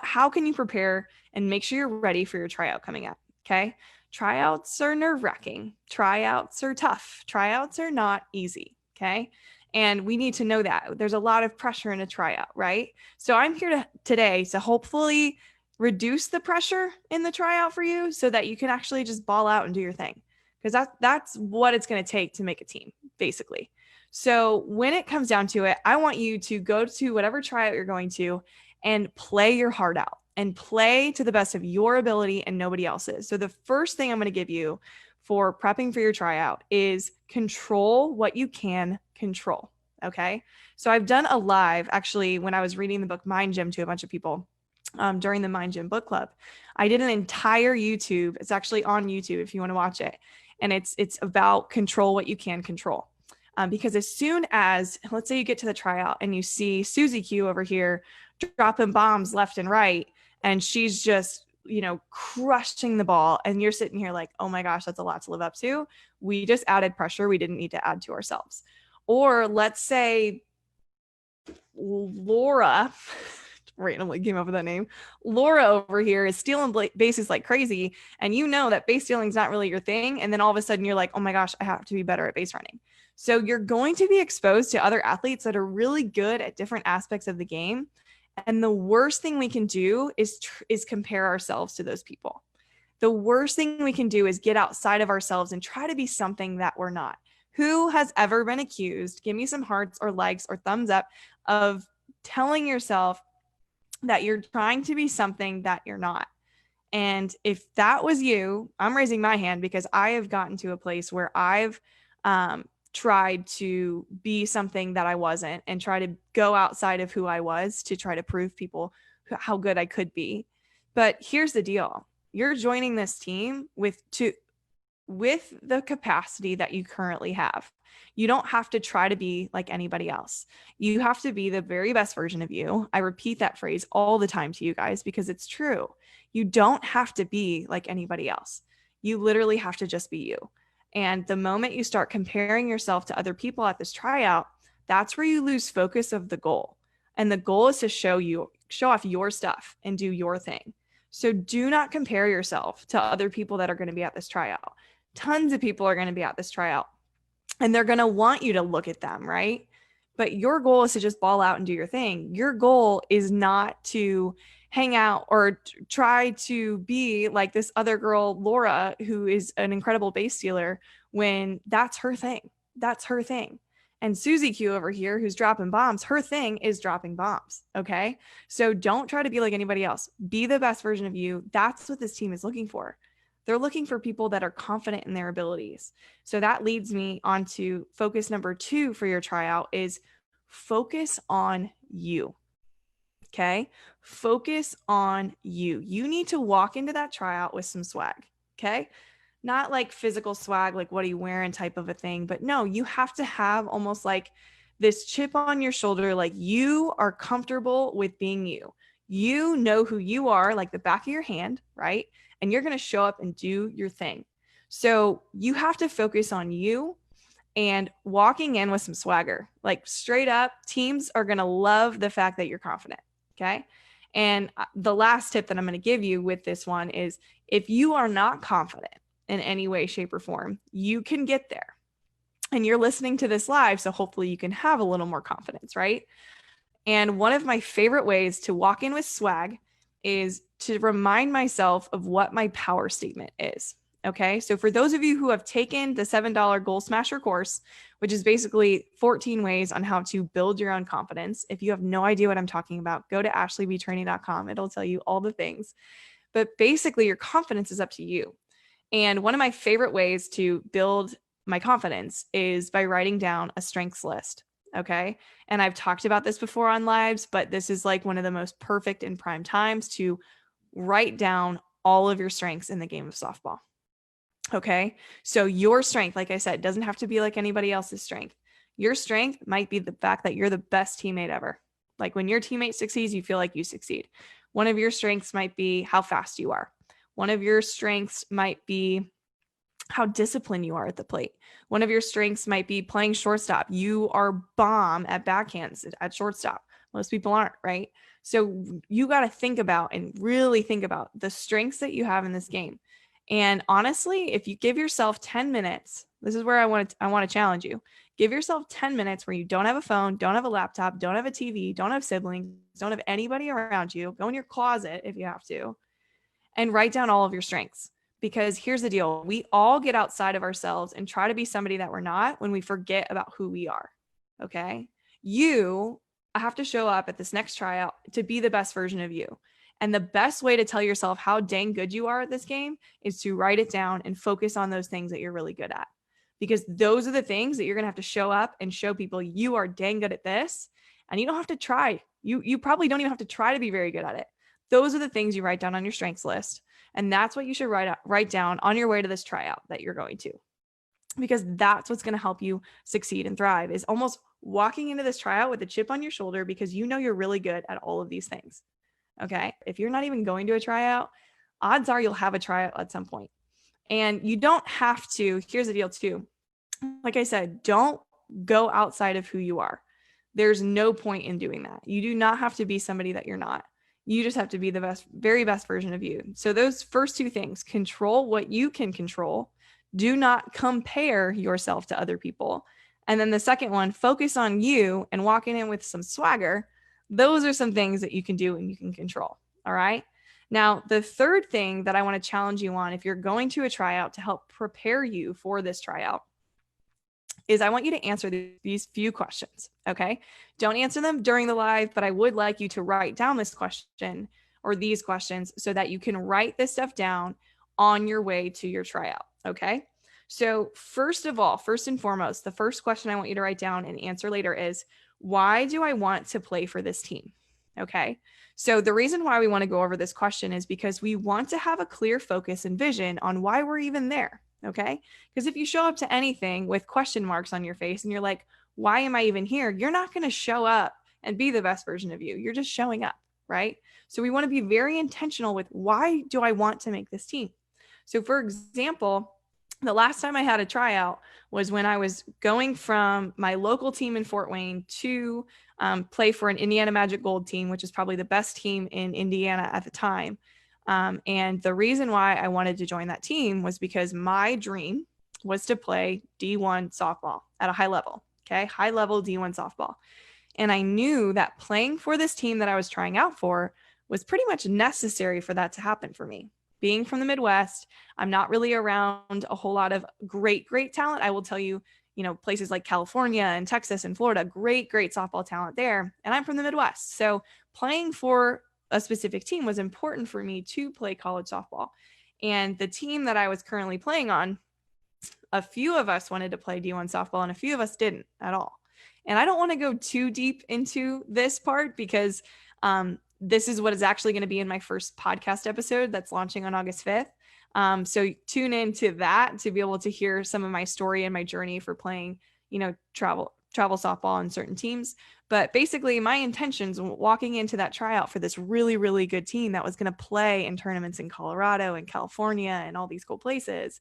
how can you prepare and make sure you're ready for your tryout coming up? Okay. Tryouts are nerve-wracking. Tryouts are tough. Tryouts are not easy. Okay. And we need to know that there's a lot of pressure in a tryout, right? So I'm here today to hopefully reduce the pressure in the tryout for you so that you can actually just ball out and do your thing. Because that's what it's going to take to make a team, basically. So when it comes down to it, I want you to go to whatever tryout you're going to and play your heart out and play to the best of your ability and nobody else's. So the first thing I'm going to give you for prepping for your tryout is control what you can control. Okay. So I've done a live, actually, when I was reading the book Mind Gym to a bunch of people during the Mind Gym book club. I did an entire YouTube. It's actually on YouTube if you want to watch it. And it's about control what you can control. Because as soon as, let's say you get to the tryout and you see Susie Q over here dropping bombs left and right, and she's just, crushing the ball, and you're sitting here like, oh my gosh, that's a lot to live up to. We just added pressure we didn't need to add to ourselves. Or let's say Laura, randomly came up with that name. Laura over here is stealing bases like crazy, and you know that base stealing is not really your thing. And then all of a sudden you're like, oh my gosh, I have to be better at base running. So you're going to be exposed to other athletes that are really good at different aspects of the game. And the worst thing we can do is compare ourselves to those people. The worst thing we can do is get outside of ourselves and try to be something that we're not. Who has ever been accused, give me some hearts or likes or thumbs up, of telling yourself that you're trying to be something that you're not? And if that was you, I'm raising my hand because I have gotten to a place where I've tried to be something that I wasn't and try to go outside of who I was to try to prove people how good I could be. But here's the deal. You're joining this team with the capacity that you currently have. You don't have to try to be like anybody else. You have to be the very best version of you. I repeat that phrase all the time to you guys because it's true. You don't have to be like anybody else. You literally have to just be you. And the moment you start comparing yourself to other people at this tryout, that's where you lose focus of the goal. And the goal is to show off your stuff and do your thing. So do not compare yourself to other people that are going to be at this tryout. Tons of people are going to be at this tryout, and they're going to want you to look at them, right? But your goal is to just ball out and do your thing. Your goal is not to hang out or try to be like this other girl, Laura, who is an incredible base stealer, when that's her thing. That's her thing. And Susie Q over here, who's dropping bombs, her thing is dropping bombs. Okay. So don't try to be like anybody else. Be the best version of you. That's what this team is looking for. They're looking for people that are confident in their abilities. So that leads me on to focus number 2 for your tryout is focus on you. Okay. Focus on you. You need to walk into that tryout with some swag. Okay. Not like physical swag, like what are you wearing type of a thing, but no, you have to have almost like this chip on your shoulder. Like you are comfortable with being you. You know who you are, like the back of your hand, right? And you're going to show up and do your thing. So you have to focus on you and walking in with some swagger, like straight up. Teams are going to love the fact that you're confident. Okay. And the last tip that I'm going to give you with this one is if you are not confident in any way, shape, or form, you can get there. And you're listening to this live, so hopefully you can have a little more confidence, right? And one of my favorite ways to walk in with swag is to remind myself of what my power statement is. Okay. So for those of you who have taken the $7 Goal Smasher course, which is basically 14 ways on how to build your own confidence. If you have no idea what I'm talking about, go to ashleybtraining.com. It'll tell you all the things. But basically your confidence is up to you. And one of my favorite ways to build my confidence is by writing down a strengths list. Okay. And I've talked about this before on lives, but this is like one of the most perfect in prime times to write down all of your strengths in the game of softball. Okay. So your strength, like I said, doesn't have to be like anybody else's strength. Your strength might be the fact that you're the best teammate ever. Like when your teammate succeeds, you feel like you succeed. One of your strengths might be how fast you are. One of your strengths might be how disciplined you are at the plate. One of your strengths might be playing shortstop. You are bomb at backhands at shortstop. Most people aren't, right? So you got to think about and really think about the strengths that you have in this game. And honestly, if you give yourself 10 minutes, this is where I want to challenge you. Give yourself 10 minutes where you don't have a phone, don't have a laptop, don't have a TV, don't have siblings, don't have anybody around you. Go in your closet if you have to, and write down all of your strengths. Because here's the deal. We all get outside of ourselves and try to be somebody that we're not when we forget about who we are. Okay. You have to show up at this next tryout to be the best version of you. And the best way to tell yourself how dang good you are at this game is to write it down and focus on those things that you're really good at. Because those are the things that you're going to have to show up and show people you are dang good at this. And you don't have to try. You probably don't even have to try to be very good at it. Those are the things you write down on your strengths list. And that's what you should write down on your way to this tryout that you're going to. Because that's what's going to help you succeed and thrive, is almost walking into this tryout with a chip on your shoulder because you know you're really good at all of these things. Okay. If you're not even going to a tryout, odds are you'll have a tryout at some point. And you don't have to. Here's the deal too. Like I said, don't go outside of who you are. There's no point in doing that. You do not have to be somebody that you're not. You just have to be the best, very best version of you. So those first two things, control what you can control. Do not compare yourself to other people. And then the second one, focus on you and walking in with some swagger. Those are some things that you can do and you can control. All right. Now, the third thing that I want to challenge you on, if you're going to a tryout to help prepare you for this tryout, is I want you to answer these few questions. Okay. Don't answer them during the live, but I would like you to write down this question or these questions so that you can write this stuff down on your way to your tryout. Okay. So first of all, first and foremost, the first question I want you to write down and answer later is, why do I want to play for this team? Okay. So the reason why we want to go over this question is because we want to have a clear focus and vision on why we're even there. Okay. Because if you show up to anything with question marks on your face and you're like, why am I even here? You're not going to show up and be the best version of you. You're just showing up. Right. So we want to be very intentional with, why do I want to make this team? So for example, the last time I had a tryout was when I was going from my local team in Fort Wayne to play for an Indiana Magic Gold team, which is probably the best team in Indiana at the time. And the reason why I wanted to join that team was because my dream was to play D1 softball at a high level. Okay. High level D1 softball. And I knew that playing for this team that I was trying out for was pretty much necessary for that to happen for me. Being from the Midwest, I'm not really around a whole lot of great talent. I will tell you, places like California and Texas and Florida, great softball talent there. And I'm from the Midwest. So playing for a specific team was important for me to play college softball. And the team that I was currently playing on, a few of us wanted to play D1 softball and a few of us didn't at all. And I don't want to go too deep into this part because this is what is actually going to be in my first podcast episode that's launching on August 5th. So tune into that to be able to hear some of my story and my journey for playing, travel softball on certain teams. But basically my intentions walking into that tryout for this really, really good team that was going to play in tournaments in Colorado and California and all these cool places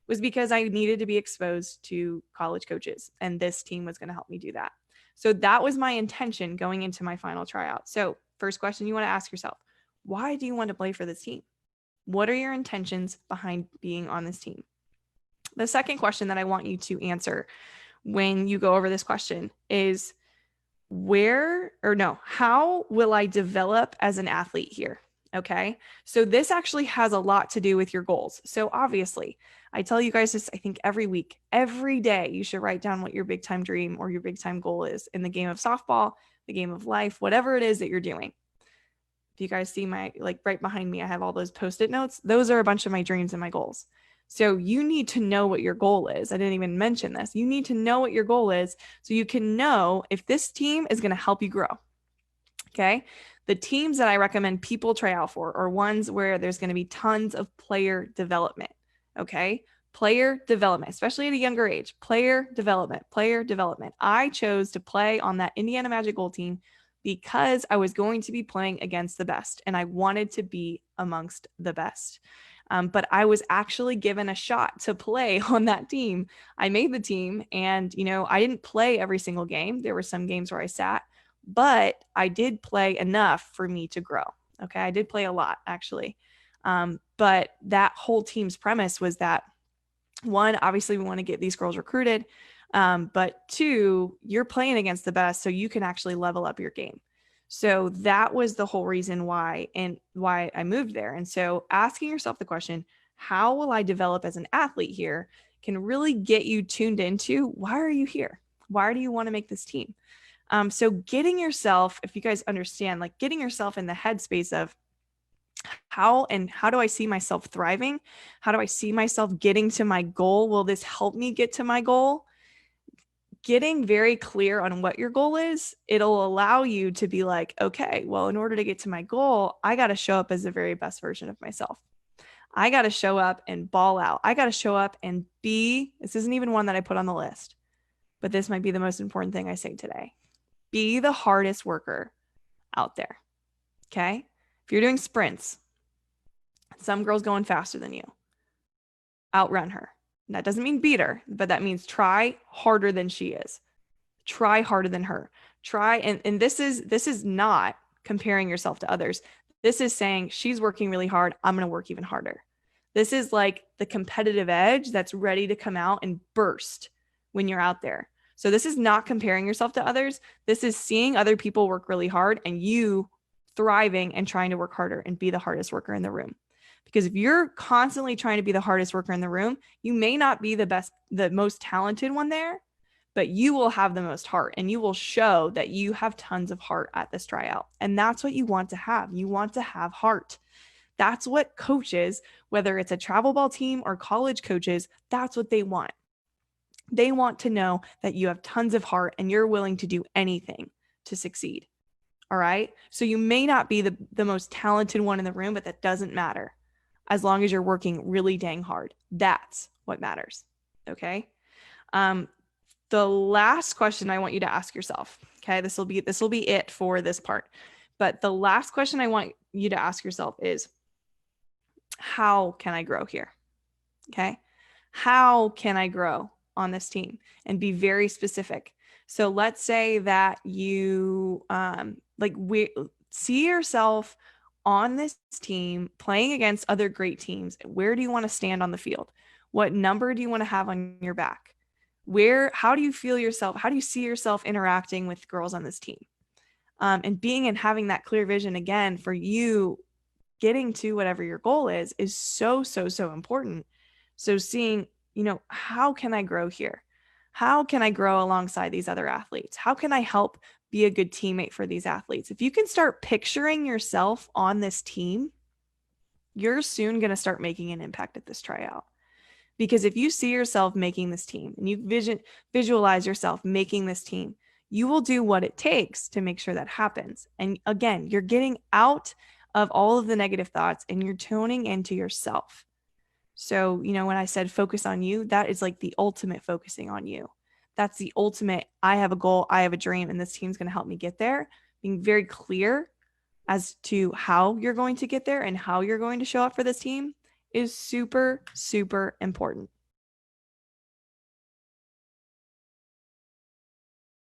was because I needed to be exposed to college coaches, and this team was going to help me do that. So that was my intention going into my final tryout. So first question you want to ask yourself, why do you want to play for this team? What are your intentions behind being on this team? The second question that I want you to answer when you go over this question is, how will I develop as an athlete here? Okay. So this actually has a lot to do with your goals. So obviously I tell you guys this, I think every week, every day, you should write down what your big time dream or your big time goal is in the game of softball, the game of life, whatever it is that you're doing. If you guys see my, right behind me, I have all those Post-it notes. Those are a bunch of my dreams and my goals. So you need to know what your goal is. I didn't even mention this. You need to know what your goal is so you can know if this team is going to help you grow. Okay. The teams that I recommend people try out for are ones where there's going to be tons of player development. Okay. Player development, especially at a younger age, player development. I chose to play on that Indiana Magic Gold team because I was going to be playing against the best and I wanted to be amongst the best. But I was actually given a shot to play on that team. I made the team, and I didn't play every single game. There were some games where I sat, but I did play enough for me to grow. Okay, I did play a lot actually. But that whole team's premise was that, one, obviously we want to get these girls recruited, but two, you're playing against the best, so you can actually level up your game. So that was the whole reason why I moved there. And so asking yourself the question, how will I develop as an athlete here, can really get you tuned into, why are you here? Why do you want to make this team? So getting yourself, if you guys understand, like getting yourself in the headspace of how do I see myself thriving? How do I see myself getting to my goal? Will this help me get to my goal? Getting very clear on what your goal is, it'll allow you to be like, okay, well, in order to get to my goal, I got to show up as the very best version of myself. I got to show up and ball out. I got to show up and this isn't even one that I put on the list, but this might be the most important thing I say today. Be the hardest worker out there. Okay. If you're doing sprints, some girl's going faster than you, outrun her. And that doesn't mean beat her, but that means try harder than she is. Try harder than her. Try. And this is not comparing yourself to others. This is saying she's working really hard. I'm going to work even harder. This is like the competitive edge that's ready to come out and burst when you're out there. So this is not comparing yourself to others. This is seeing other people work really hard and you thriving and trying to work harder and be the hardest worker in the room. Because if you're constantly trying to be the hardest worker in the room, you may not be the most talented one there, but you will have the most heart and you will show that you have tons of heart at this tryout. And that's what you want to have. You want to have heart. That's what coaches, whether it's a travel ball team or college coaches, that's what they want. They want to know that you have tons of heart and you're willing to do anything to succeed. All right. So you may not be the most talented one in the room, but that doesn't matter. As long as you're working really dang hard. That's what matters. Okay. The last question I want you to ask yourself, okay, this will be it for this part. But the last question I want you to ask yourself is, how can I grow here? Okay. How can I grow on this team? And be very specific. So let's say that you see yourself on this team playing against other great teams. Where do you want to stand on the field? What number do you want to have on your back? How do you feel yourself? How do you see yourself interacting with girls on this team? And being and having that clear vision again for you getting to whatever your goal is so, so, so important. So seeing, how can I grow here? How can I grow alongside these other athletes? How can I help be a good teammate for these athletes? If you can start picturing yourself on this team, you're soon going to start making an impact at this tryout. Because if you see yourself making this team and you visualize yourself making this team, you will do what it takes to make sure that happens. And again, you're getting out of all of the negative thoughts and you're tuning into yourself. So, when I said focus on you, that is like the ultimate focusing on you. That's the ultimate, I have a goal, I have a dream, and this team's going to help me get there. Being very clear as to how you're going to get there and how you're going to show up for this team is super, super important.